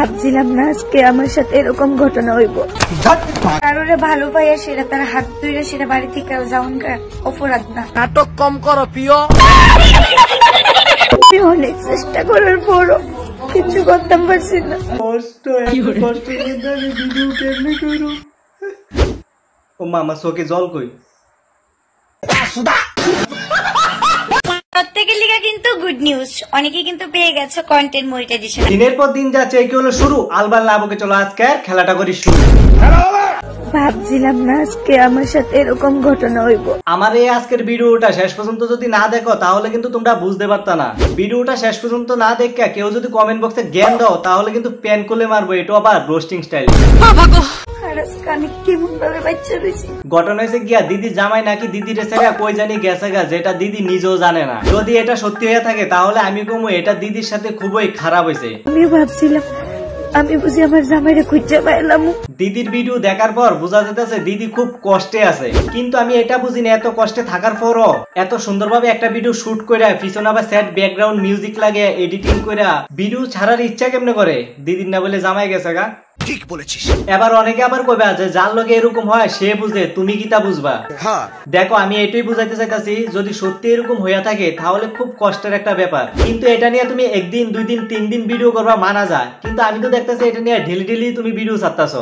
ভাবছিলাম না আজকে আমার সাথে এরকম ঘটনা হইব। কারোরে ভালো পাইয়া সেটা তার হাত ধরে সেটা বাড়ি থেকে যাওন অপরাধ না। নাটক কম করো প্রিয়। অনেক চেষ্টা করার পরও কিছু করতে পারছি না। কষ্ট মধ্যে আমি ভিডিও কেমনি করব? ও মামা চোখে জল কই? প্রত্যেকের লিগে কিন্তু গুড নিউজ, অনেকে কিন্তু পেয়ে গেছে কন্টেন্ট মনিটাইজেশন। দিনের পর দিন যাচ্ছে, কি হলো শুরু? আলবাল লাভকে চলো আজকে খেলাটা করি শুরু। ভাবছিলাম না আজকে আমার সাথে এরকম ঘটনা হইব। আমার এই আজকের ভিডিওটা শেষ পর্যন্ত যদি না দেখো তাহলে কিন্তু তোমরা বুঝতে পারতা না। ভিডিওটা শেষ পর্যন্ত না দেখে কেউ যদি কমেন্ট বক্সে জ্ঞান দাও তাহলে কিন্তু প্যান কোলে মারবো, এটা আবার রোস্টিং স্টাইল। ঘটনা হয়েছে গিয়া দিদি জামাই নাকি দিদির ছেড়ে কই জানি গেছে গা, যেটা দিদি নিজেও জানে না। যদি এটা সত্যি হয়ে থাকে তাহলে আমি কমু এটা দিদির সাথে খুবই খারাপ হয়েছে। আমি ভাবছিলাম আমি বুঝি আমার জামাইরে খুঁজে পাইলাম। দিদির ভিডিও দেখার পর বোঝা যেতেছে দিদি খুব কষ্টে আছে, কিন্তু আমি এটা বুঝি না এত কষ্টে থাকার পরও এত সুন্দরভাবে একটা ভিডিও শুট করে পিছনে আবার সেট ব্যাকগ্রাউন্ড মিউজিক লাগে এডিটিং করে ভিডিও ছাড়ার ইচ্ছা কেমনে করে? দিদির না বলে জামাই গেছে গা। ঠিক বলেছিস। এবার অনেকে আবার কইবে যে যার লগে এরকম হয় সে বুঝে, তুমি কি তা বুঝবা? দেখো আমি এটাই বুঝাইতে চাইতাছি, যদি সত্যি এরকম হইয়া থাকে তাহলে খুব কষ্টের একটা ব্যাপার। কিন্তু এটা নিয়ে তুমি একদিন 2 দিন 3 দিন ভিডিও করবা মানা যায়, কিন্তু আমি তো দেখতেছি এটা নিয়ে ঢিলি ঢিলি তুমি ভিডিও ছাড়তাছো।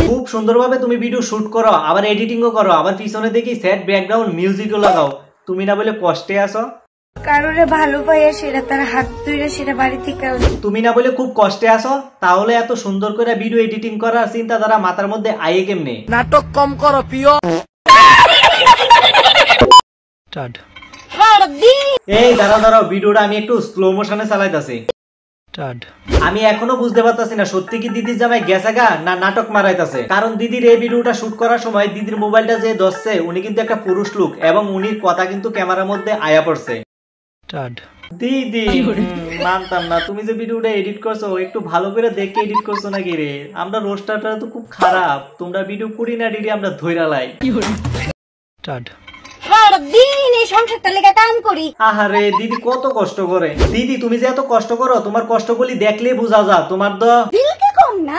খুব সুন্দরভাবে তুমি ভিডিও শুট করো, আবার এডিটিংও করো, আবার পিছনে দেখি সেট ব্যাকগ্রাউন্ড মিউজিকও লাগাও, তুমি না বলে কষ্টে আছো? কারোরে ভালো পাইয়া সেটা তার হাত ধরে সেটা বাড়ি থেকে তুমি না বলে খুব কষ্টে আছো? তাহলে এত সুন্দর করে ভিডিও এডিটিং করার চিন্তাধারা মাথার মধ্যে আইয়ে কেমনে? নাটক কম করো প্রিয়। এই দাঁড়াও ভিডিওটা আমি একটু স্লো মোশনে চালাইতাছি। আমি এখনো বুঝতে পারতাছি না সত্যি কি দিদির জামাই গেছে গা না নাটক মারাইতাছে। কারণ দিদির এই ভিডিওটা শুট করার সময় দিদির মোবাইলটা যে ধরছে উনি কিন্তু একটা পুরুষ লোক এবং উনির কথা কিন্তু ক্যামেরার মধ্যে আয়া পড়ছে। দিদি মানতাম না, তুমি যে ভিডিওটা এডিট করছো একটু ভালো করে দেখে এডিট করছো নাকি রে? আমরা রোস্টারটা তো খুব খারাপ, তোমরা ভিডিও করি না দিদি আমরা ধইরা লাই। আহারে দিদি কত কষ্ট করে। দিদি তুমি যে এত কষ্ট করো তোমার কষ্টগুলি দেখলেই বোঝা যায় তোমার তো কম না।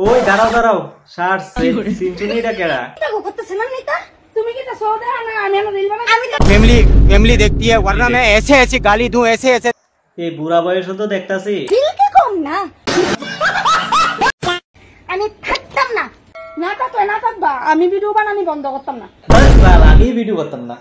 ওই দাঁড়াও শার্ট সিনচুনিটা কেডা? फैमिली देखती है वरना मैं ऐसे ऐसे गाली दूं ऐसे ऐसे। এই বুড়া বয়সে তো দেখতাছি কম না। আমি থাকতাম না, না থাকবা আমি ভিডিও বানানি বন্ধ করতাম না। আমি ভিডিও করতাম না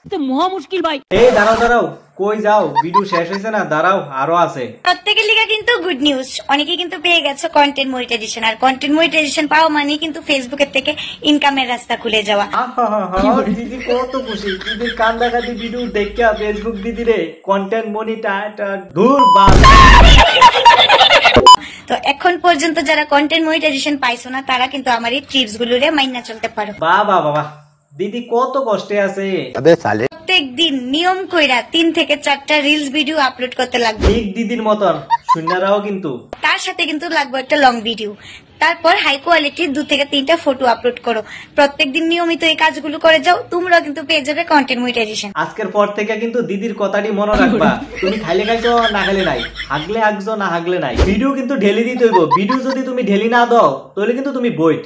তো মহা মুশকিল ভাই। এই দাঁড়াও কই যাও? ভিডিও শেষ হয়েছে না, দাঁড়াও আরো আছে। প্রত্যেকের লিগে কিন্তু গুড নিউজ, অনেকে কিন্তু পেয়ে গেছে কন্টেন্ট মনিটাইজেশন। আর কন্টেন্ট মনিটাইজেশন পাওয়া মানে কিন্তু ফেসবুকের থেকে ইনকামের রাস্তা খুলে যাওয়া। দিদি কত খুশি, দিদির কান দেখাতে ভিডিও দেখা ফেসবুক দিদি রে কন্টেন্ট মনিটাইজার দূর বাল। তো এখন পর্যন্ত যারা কন্টেন্ট মনিটাইজেশন পাইছো না তারা কিন্তু আমার এই টিপস গুলোরে মাইনা চলতে পারো। বাবা দিদি কত কষ্টে আছে। প্রত্যেক দিন নিয়ম কইরা 3 থেকে 4টা রিলস ভিডিও আপলোড করতে লাগবে ঠিক দিদির মতন শুননারাও কিন্তু। তার সাথে কিন্তু লাগবে একটা লং ভিডিও, তারপর হাই কোয়ালিটির 2 থেকে 3টা ফটো আপলোড করো। প্রত্যেকদিন নিয়মিত এই কাজগুলো করে যাও, তোমরা কিন্তু পেয়ে যাবে কন্টেন্ট মনিটাইজেশন। আজকের পর থেকে কিন্তু দিদির কথাটি মনে রাখবা, তুমি খাইলে খাইছো না খাইলে নাই, হাগলে হাগছো না হাগলে নাই। ভিডিও কিন্তু ঢেলি দিতে হইব, ভিডিও যদি তুমি ঢেলি না দাও তাহলে কিন্তু তুমি বইট।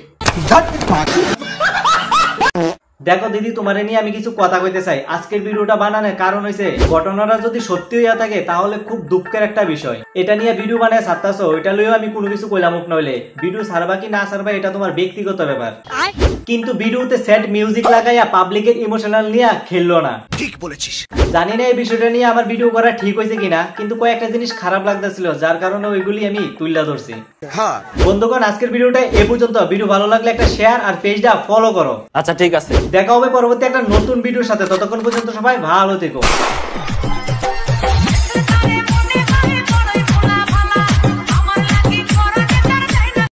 দেখো দিদি তোমারে নিয়ে আমি কিছু কথা কইতে চাই। আজকের ভিডিওটা বানানোর কারণ হইছে ঘটনাটা যদি সত্যি হইয়া থাকে তাহলে খুব দুঃখের একটা বিষয়। এটা নিয়ে ভিডিও বানায় ছাড়তাছো, এটা লইও আমি কোনো কিছু কইলাম নইলে। ভিডিও ছাড়বা কি না ছাড়বা এটা তোমার ব্যক্তিগত ব্যাপার, কিন্তু ভিডিওতে সেট মিউজিক লাগাইয়া পাবলিকের ইমোশনাল নিয়ে খেললো না। ঠিক বলেছিস। জানি না এই বিষয়টা নিয়ে আমার ভিডিও করা ঠিক হয়েছে কিনা, কিন্তু কয়েকটা জিনিস খারাপ লাগতেছিল যার কারণে ওইগুলি আমি তুইলা ধরছি। বন্ধুগণ আজকের ভিডিওটা এ পর্যন্ত। ভিডিও ভালো লাগলে একটা শেয়ার আর পেজটা ফলো করো। আচ্ছা ঠিক আছে, দেখা হবে পরবর্তী একটা নতুন ভিডিওর সাথে। ততক্ষণ পর্যন্ত সবাই ভালো থেকো।